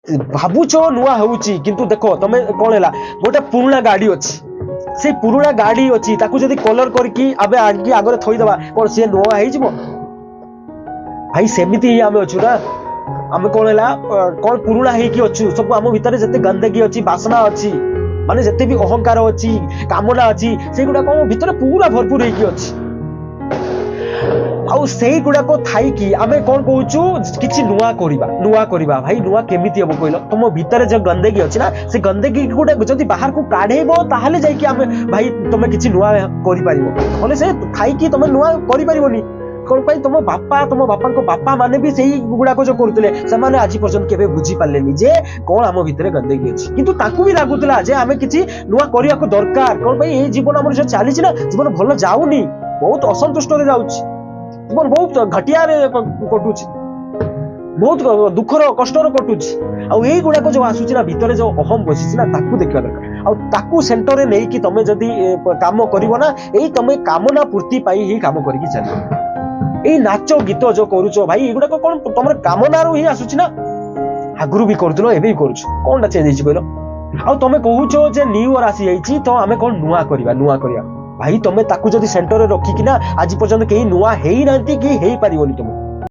भावुच नुआ होउची किंतु देखो तमे कौन है गोटे पुराना गाड़ी अच्छी से पुराना गाड़ी अच्छी ताकू जदी कलर करके आबे आगे आगे थोईदबा कौन सी नुआ हो भाई सेमिति ही आमे अच्छु ना आमे कौन है कौन पुराना होगी अच्छु सब आम भितर जिते गंदगी अच्छी बासना अच्छी माने जिते भी अहंकार अच्छी कामना अच्छी से गुडा कौन भितर पूरा भरपूर होगी अच्छी आउ सेई गुडा को थाई कि आमे कौन कहूचु किछि नुआ करिबा भाई नुआ केमिति हबो कहलो तुम भितर जे गंदगी अछि ना से गंदगी गुडा जदी बाहर को काढेबो ताहाले जाई कि आमे भाई तुम किछि नुआ करि परिबो ओले से थाई कि तुम नुआ करि परिबोनी कौन पाई तुम बापा को बापा माने भी सेही गुडा को जो करतले से माने आज पर्यंत केबे बुझी पालेनी जे कौन आम भितर गंदगी अछि किंतु ताकू भी लागुतला जे आमे किछि नुआ करिया को दरकार कौन पाई ए जीवन हमर जो चाली छी ना जीवन भलो जाउनी बहुत असंतुष्ट रे जाउची जीवन बहुत घटिया रे कटुची बहुत दुखर कष्टर कटुची आ एई गुडा को जो आसुची ना भितर जो अहम बसिची ना ताकू देखिबा दरकार आ ताकू सेंटर रे नै कि तमे जदी काम करिवो ना एई तमे कामना पूर्ति पाई ही काम करिकि चलियो एई नाच गीत जो करूचो भाई एगुडा को कोन तमर कामना रो ही आसुची ना आगुरु भी करथलो एबे भी करूछ कोनटा चेंज हिची कहलो आ तमे कहूचो जे न्यू ईयर आसी जाईची तो आमे कोन नुआ करिया भाई तमे ताकू जदी सेंटर रे रखी कि ना आज पर्यंत केही नुआ हेई नांती कि हेई पारिवोनी तमे